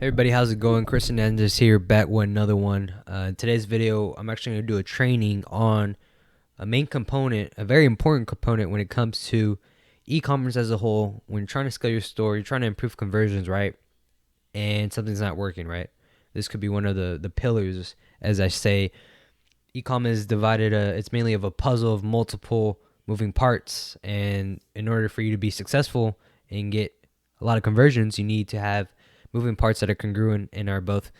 Hey everybody, how's it going? Chris Hernandez here, back with another one. In today's video, I'm actually going to do a training on a main component, a very important component when it comes to e-commerce as a whole. When you're trying to scale your store, you're trying to improve conversions, right? And something's not working, right? This could be one of the pillars, as I say. E-com is divided, it's mainly of a puzzle of multiple moving parts. And in order for you to be successful and get a lot of conversions, you need to have moving parts that are congruent and are both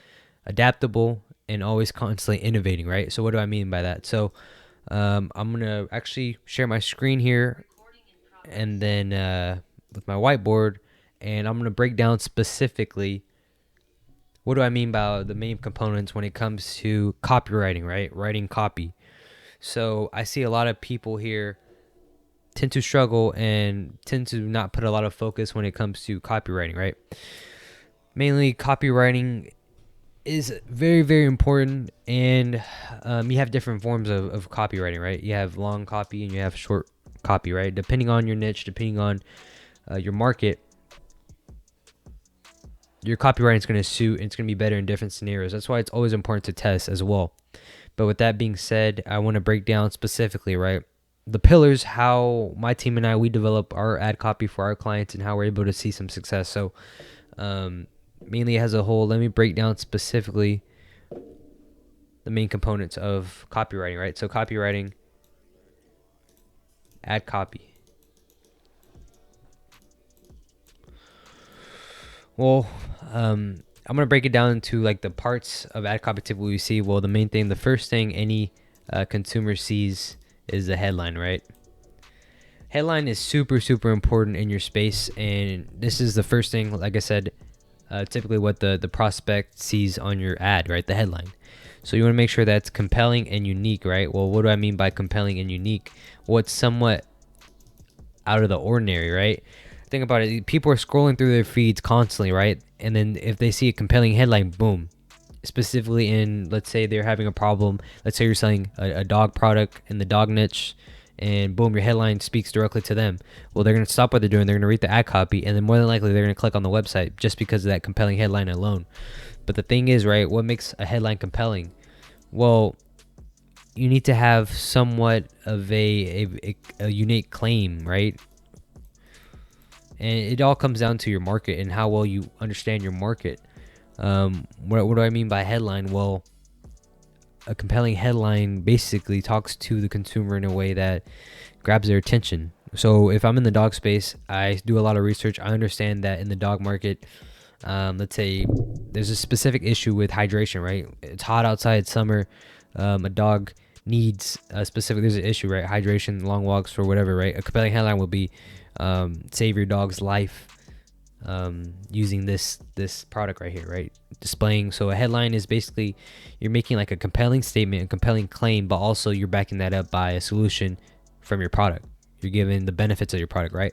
adaptable and always constantly innovating, right? So what do I mean by that? So I'm gonna actually share my screen here and then with my whiteboard, and I'm gonna break down specifically what do I mean by the main components when it comes to copywriting, right? Writing copy. So I see a lot of people here tend to struggle and tend to not put a lot of focus when it comes to copywriting, right? Mainly copywriting is very, very important, and you have different forms of copywriting, right? You have long copy and you have short copy, right? Depending on your niche, depending on your market, your copywriting is going to suit and it's going to be better in different scenarios. That's why it's always important to test as well. But with that being said, I want to break down specifically, right, the pillars, how my team and I, we develop our ad copy for our clients and how we're able to see some success. So mainly as a whole, let me break down specifically the main components of copywriting, right? So copywriting, ad copy. Well, I'm gonna break it down into like the parts of ad copy typically we see. Well, the main thing, the first thing any consumer sees is the headline, right? Headline is super, super important in your space, and this is the first thing, like I said, typically what the prospect sees on your ad, right? The headline. So you want to make sure that's compelling and unique, right? Well, what do I mean by compelling and unique? Well, it's somewhat out of the ordinary, right? Think about it. People are scrolling through their feeds constantly, right? And then if they see a compelling headline, boom. Specifically in, let's say they're having a problem. Let's say you're selling a dog product in the dog niche, and boom, your headline speaks directly to them. Well, they're going to stop what they're doing. They're going to read the ad copy, and then more than likely they're going to click on the website just because of that compelling headline alone. But the thing is, right, what makes a headline compelling? Well, you need to have somewhat of a unique claim, right? And it all comes down to your market and how well you understand your market. What do I mean by headline? Well, a compelling headline basically talks to the consumer in a way that grabs their attention. So if I'm in the dog space, I do a lot of research. I understand that in the dog market, let's say there's a specific issue with hydration, right? It's hot outside, summer. A dog needs a specific, there's an issue, right? Hydration, long walks, or whatever, right? A compelling headline will be save your dog's life using this product right here, right? Displaying. So a headline is basically you're making like a compelling statement, a compelling claim, but also you're backing that up by a solution from your product. You're giving the benefits of your product, right?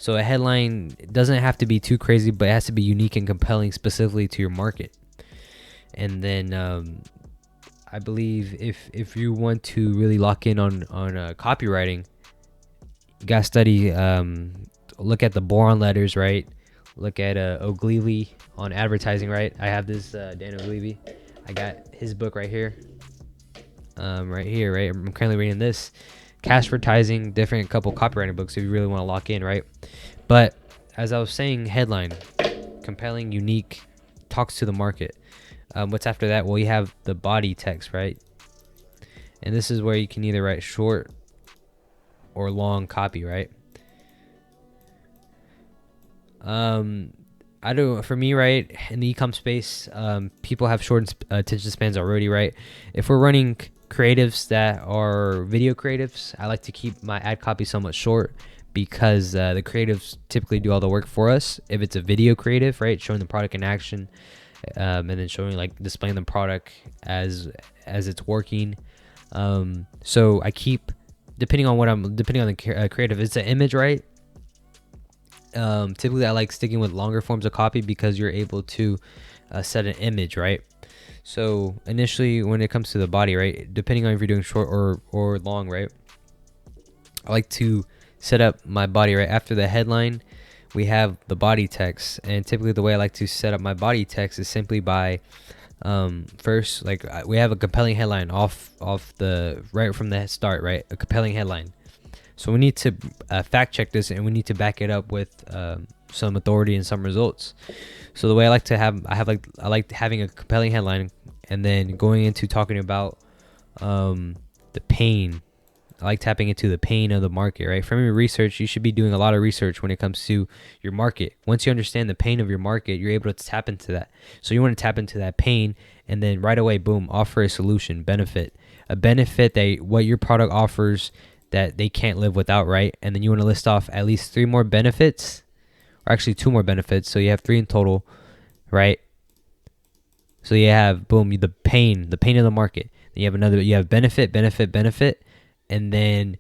So a headline doesn't have to be too crazy, but it has to be unique and compelling specifically to your market. And then I believe if you want to really lock in on copywriting, you gotta study, look at the boron letters, right? Look at Ogilvy on advertising, right? I have this Dan Ogilvy. I got his book right here. Right here, right? I'm currently reading this. Cash advertising, different couple copywriting books if you really want to lock in, right? But as I was saying, headline, compelling, unique, talks to the market. What's after that? Well, you have the body text, right? And this is where you can either write short or long copy, right? I don't, for me, right, in the ecom space, people have short attention spans already, right? If we're running creatives that are video creatives, I like to keep my ad copy somewhat short because the creatives typically do all the work for us. If it's a video creative, right, showing the product in action, and then showing, like, displaying the product as it's working. So I keep, depending on the creative, it's an image, right? Typically I like sticking with longer forms of copy because you're able to set an image, right? So initially when it comes to the body, right, depending on if you're doing short or long, right, I like to set up my body right after the headline. we have the body text. And typically the way I like to set up my body text is simply by first, like we have a compelling headline off the right from the start, right? A compelling headline. So we need to fact check this, and we need to back it up with some authority and some results. So the way I like to have, I like having a compelling headline, and then going into talking about the pain. I like tapping into the pain of the market, right? From your research, you should be doing a lot of research when it comes to your market. Once you understand the pain of your market, you're able to tap into that. So you want to tap into that pain, and then right away, boom, offer a solution, a benefit that what your product offers that they can't live without, right? And then you want to list off at least 3 more benefits, or actually 2 more benefits. So you have 3 in total, right? So you have, boom, the pain of the market. Then you have benefit, and then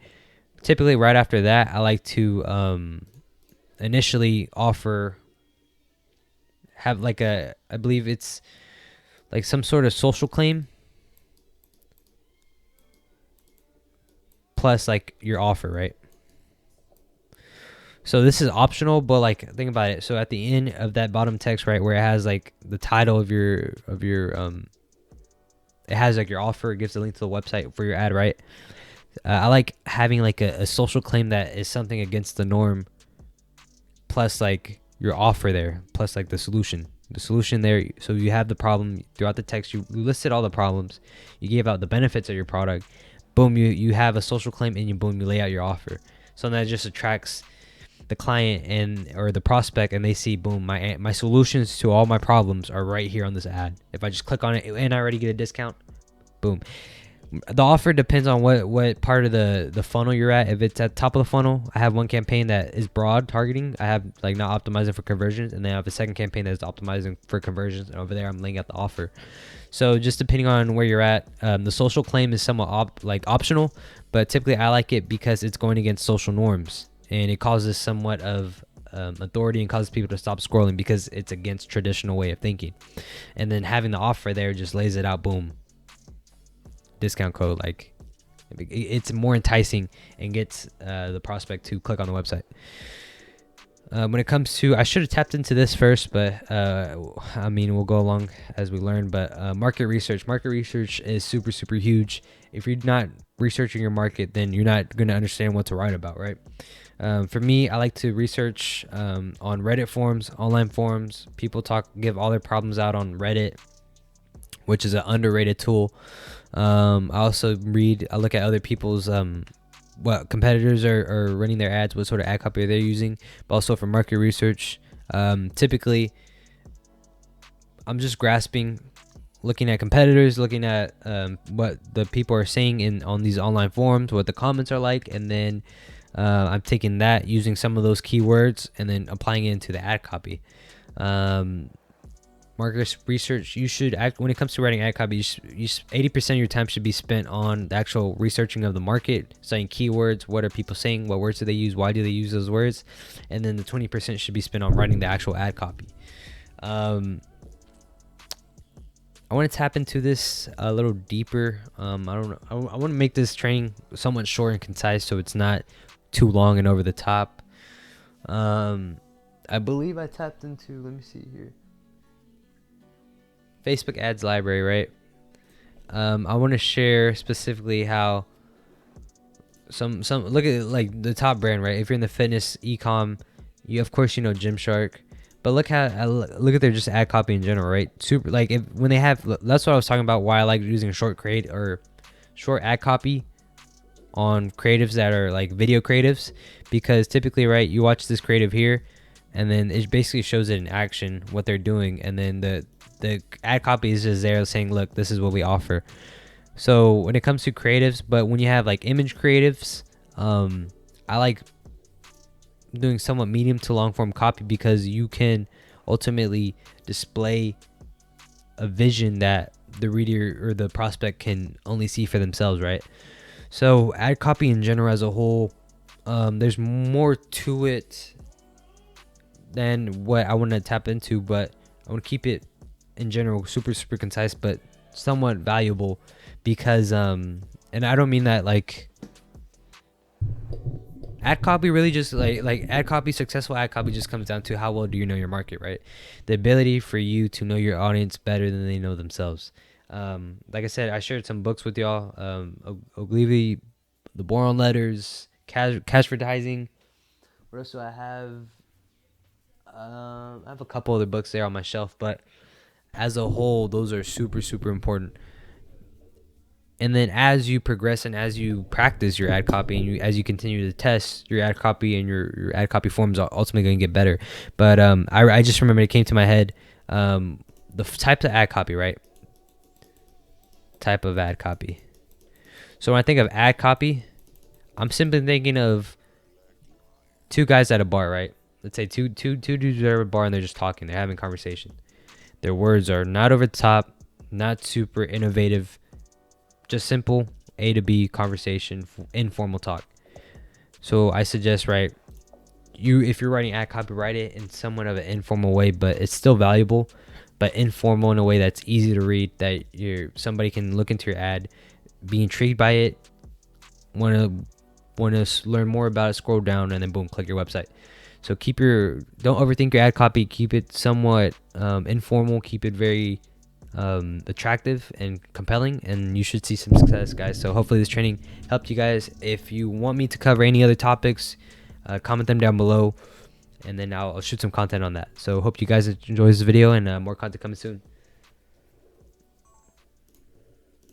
typically right after that, I like to initially have like I believe it's like some sort of social claim plus like your offer, right? So this is optional, but like think about it. So at the end of that bottom text, right, where it has like the title of your it has like your offer, it gives a link to the website for your ad, right? I like having like a social claim that is something against the norm, plus like your offer there, plus like the solution there. So you have the problem throughout the text. You listed all the problems. You gave out the benefits of your product. Boom, you have a social claim, and you lay out your offer. So that just attracts the client or the prospect, and they see, boom, my solutions to all my problems are right here on this ad. If I just click on it and I already get a discount, boom. The offer depends on what part of the funnel you're at. If it's at top of the funnel, I have one campaign that is broad targeting. I have like not optimizing for conversions, and then I have a second campaign that is optimizing for conversions. And over there, I'm laying out the offer. So just depending on where you're at, the social claim is somewhat optional, but typically I like it because it's going against social norms, and it causes somewhat of authority and causes people to stop scrolling because it's against traditional way of thinking. And then having the offer there just lays it out, boom, discount code. Like it's more enticing and gets the prospect to click on the website. When it comes to, I should have tapped into this first, but I mean, we'll go along as we learn. But market research is super huge. If you're not researching your market, then you're not going to understand what to write about, right? For me, I like to research on Reddit forums, online forums. People give all their problems out on Reddit, which is an underrated tool. I also I look at other people's what competitors are running their ads, what sort of ad copy they're using, but also for market research. Typically, I'm just looking at competitors, looking at what the people are saying on these online forums, what the comments are like, and then I'm taking that, using some of those keywords, and then applying it into the ad copy. Market research, you should when it comes to writing ad copy, 80% of your time should be spent on the actual researching of the market, studying keywords, what are people saying, what words do they use, why do they use those words, and then the 20% should be spent on writing the actual ad copy. I want to tap into this a little deeper. I don't know. I want to make this training somewhat short and concise, so it's not too long and over the top. I believe I tapped into, let me see here, Facebook ads library, right? I want to share specifically how some look at like the top brand, right? If you're in the fitness ecom, you of course Gymshark, but look at their just ad copy in general, right? Super, like when they have, that's what I was talking about, why I like using short ad copy on creatives that are like video creatives, because typically, right, you watch this creative here, and then it basically shows it in action what they're doing, and then the ad copy is just there saying, look, this is what we offer. So when it comes to creatives, but when you have like image creatives, I like doing somewhat medium to long form copy, because you can ultimately display a vision that the reader or the prospect can only see for themselves, right? So ad copy in general as a whole, there's more to it than what I want to tap into, but I want to keep it in general super concise, but somewhat valuable, because and I don't mean that like ad copy really just like ad copy, successful ad copy just comes down to how well do you know your market, right? The ability for you to know your audience better than they know themselves. Like I said, I shared some books with y'all. Ogilvy, The Boron Letters, Cash Advertising. What else do I have? I have a couple other books there on my shelf, but as a whole, those are super, super important. And then as you progress and as you practice your ad copy and as you continue to test your ad copy, and your ad copy forms are ultimately going to get better. But I just remember it came to my head, the types of ad copy, right? Type of ad copy. So when I think of ad copy, I'm simply thinking of two guys at a bar, right? Let's say two dudes are at a bar and they're just talking. They're having conversation. Their words are not over the top, not super innovative, just simple A to B conversation, informal talk. So I suggest, right, if you're writing ad copy, write it in somewhat of an informal way, but it's still valuable, but informal in a way that's easy to read, that somebody can look into your ad, be intrigued by it, want to learn more about it, scroll down, and then boom, click your website. So don't overthink your ad copy. Keep it somewhat informal. Keep it very attractive and compelling, and you should see some success, guys. So hopefully this training helped you guys. If you want me to cover any other topics, comment them down below, and then I'll shoot some content on that. So hope you guys enjoy this video, and more content coming soon.